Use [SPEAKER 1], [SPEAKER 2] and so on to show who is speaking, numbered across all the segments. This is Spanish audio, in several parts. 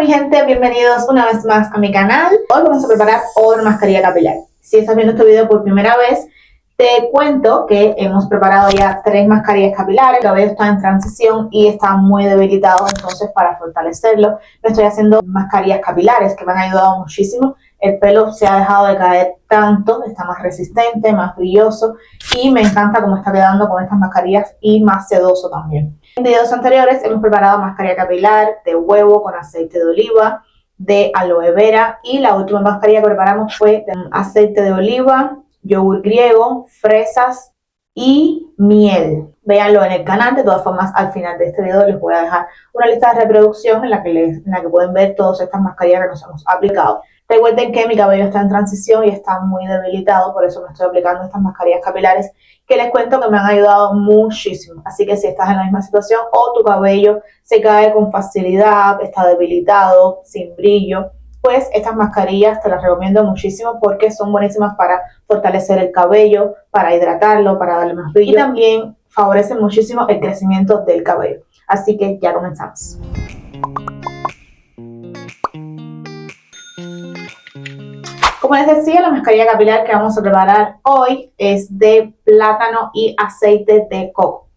[SPEAKER 1] mi gente, bienvenidos una vez más a mi canal. Hoy vamos a preparar otra mascarilla capilar. Si estás viendo este video por primera vez, te cuento que hemos preparado ya 3 mascarillas capilares. El cabello está en transición y está muy debilitado, entonces para fortalecerlo me estoy haciendo mascarillas capilares que me han ayudado muchísimo. El pelo se ha dejado de caer tanto, está más resistente, más brilloso y me encanta cómo está quedando con estas mascarillas y más sedoso también. En videos anteriores hemos preparado mascarilla capilar de huevo con aceite de oliva, de aloe vera, y la última mascarilla que preparamos fue de aceite de oliva, yogur griego, fresas y miel. Véanlo en el canal. De todas formas, al final de este video les voy a dejar una lista de reproducción en la que pueden ver todas estas mascarillas que nos hemos aplicado. Recuerden que mi cabello está en transición y está muy debilitado, por eso me estoy aplicando estas mascarillas capilares que les cuento que me han ayudado muchísimo. Así que si estás en la misma situación o tu cabello se cae con facilidad, está debilitado, sin brillo, pues estas mascarillas te las recomiendo muchísimo porque son buenísimas para fortalecer el cabello, para hidratarlo, para darle más brillo y también favorecen muchísimo el crecimiento del cabello. Así que ya comenzamos. Como les decía, la mascarilla capilar que vamos a preparar hoy es de plátano y aceite de coco.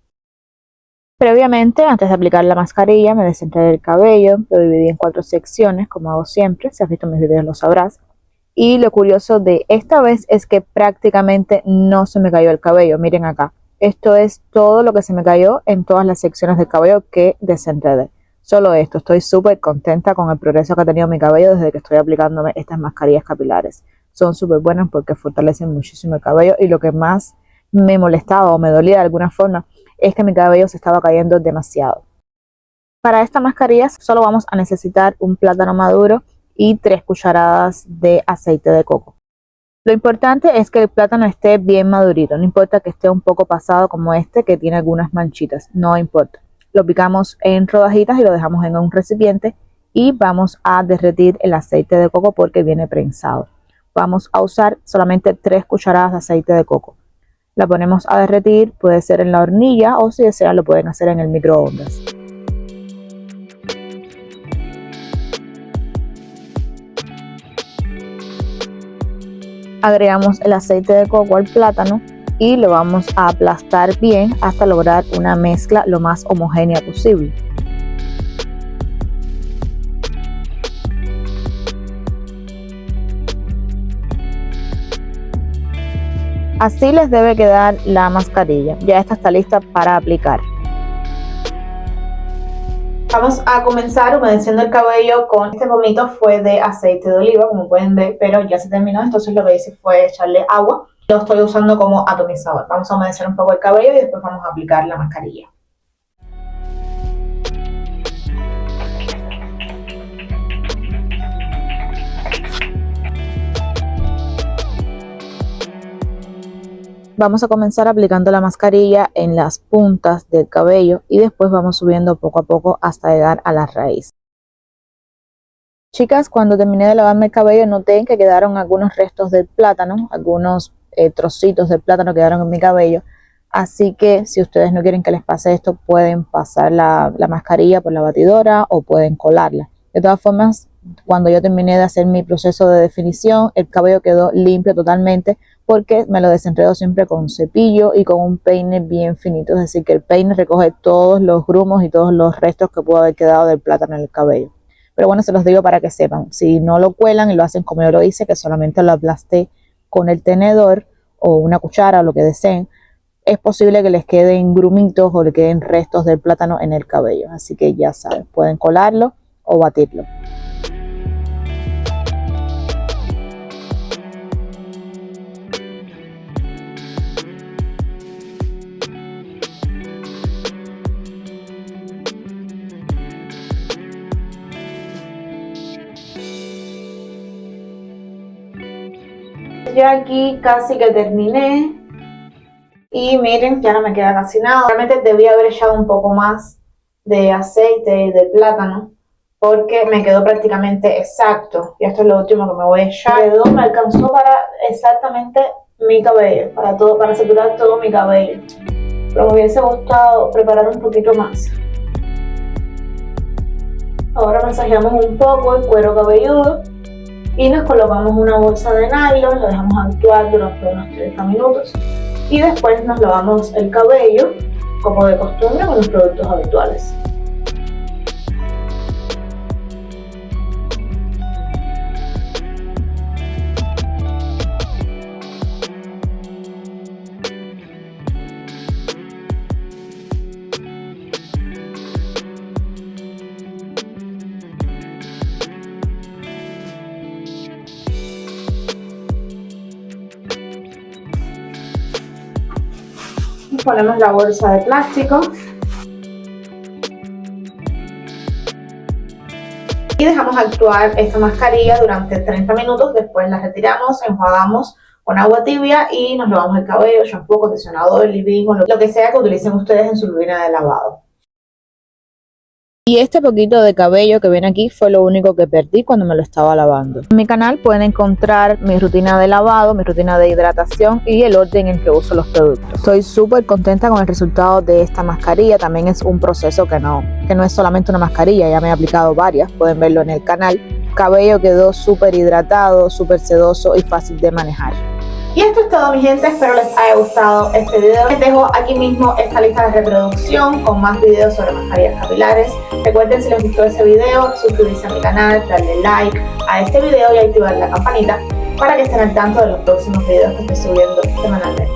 [SPEAKER 1] Previamente, antes de aplicar la mascarilla, me desenredé el cabello, lo dividí en 4 secciones, como hago siempre. Si has visto mis videos lo sabrás. Y lo curioso de esta vez es que prácticamente no se me cayó el cabello. Miren acá. Esto es todo lo que se me cayó en todas las secciones del cabello que desenredé. Solo esto, estoy súper contenta con el progreso que ha tenido mi cabello desde que estoy aplicándome estas mascarillas capilares. Son súper buenas porque fortalecen muchísimo el cabello y lo que más me molestaba o me dolía de alguna forma es que mi cabello se estaba cayendo demasiado. Para esta mascarilla solo vamos a necesitar un plátano maduro y 3 cucharadas de aceite de coco. Lo importante es que el plátano esté bien madurito, no importa que esté un poco pasado como este que tiene algunas manchitas, no importa. Lo picamos en rodajitas y lo dejamos en un recipiente y vamos a derretir el aceite de coco porque viene prensado. Vamos a usar solamente 3 cucharadas de aceite de coco. La ponemos a derretir, puede ser en la hornilla o si desean lo pueden hacer en el microondas. Agregamos el aceite de coco al plátano y lo vamos a aplastar bien hasta lograr una mezcla lo más homogénea posible. Así les debe quedar la mascarilla. Ya esta está lista para aplicar. Vamos a comenzar humedeciendo el cabello con este pomito, fue de aceite de oliva, como pueden ver, pero ya se terminó, entonces lo que hice fue echarle agua. Lo estoy usando como atomizador. Vamos a humedecer un poco el cabello y después vamos a aplicar la mascarilla. Vamos a comenzar aplicando la mascarilla en las puntas del cabello y después vamos subiendo poco a poco hasta llegar a la raíz. Chicas, cuando terminé de lavarme el cabello noté que quedaron algunos restos del plátano, algunos trocitos del plátano quedaron en mi cabello. Así que si ustedes no quieren que les pase esto, pueden pasar la mascarilla por la batidora o pueden colarla. De todas formas, cuando yo terminé de hacer mi proceso de definición, el cabello quedó limpio totalmente porque me lo desenredo siempre con un cepillo y con un peine bien finito. Es decir, que el peine recoge todos los grumos y todos los restos que pudo haber quedado del plátano en el cabello. Pero bueno, se los digo para que sepan. Si no lo cuelan y lo hacen como yo lo hice, que solamente lo aplasté con el tenedor o una cuchara o lo que deseen, es posible que les queden grumitos o le queden restos del plátano en el cabello. Así que ya saben, pueden colarlo o batirlo. Ya aquí casi que terminé y miren, ya no me queda casi nada. Realmente debía haber echado un poco más de aceite y de plátano porque me quedó prácticamente exacto. Y esto es lo último que me voy a echar. Me alcanzó para exactamente mi cabello, para saturar todo mi cabello. Pero me hubiese gustado preparar un poquito más. Ahora masajeamos un poco el cuero cabelludo y nos colocamos una bolsa de nylon, lo dejamos actuar durante unos 30 minutos y después nos lavamos el cabello como de costumbre con los productos habituales. Ponemos la bolsa de plástico y dejamos actuar esta mascarilla durante 30 minutos. Después la retiramos, enjuagamos con agua tibia y nos lavamos el cabello, shampoo, acondicionador, leave-in o lo que sea que utilicen ustedes en su rutina de lavado.
[SPEAKER 2] Y este poquito de cabello que ven aquí fue lo único que perdí cuando me lo estaba lavando. En mi canal pueden encontrar mi rutina de lavado, mi rutina de hidratación y el orden en que uso los productos. Estoy súper contenta con el resultado de esta mascarilla. También es un proceso que no es solamente una mascarilla, ya me he aplicado varias, pueden verlo en el canal. El cabello quedó súper hidratado, súper sedoso y fácil de manejar.
[SPEAKER 1] Y esto es todo, mi gente, espero les haya gustado este video. Les dejo aquí mismo esta lista de reproducción con más videos sobre mascarillas capilares. Recuerden, si les gustó ese video, suscribirse a mi canal, darle like a este video y activar la campanita para que estén al tanto de los próximos videos que estoy subiendo semanalmente.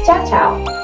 [SPEAKER 1] Chao, chao.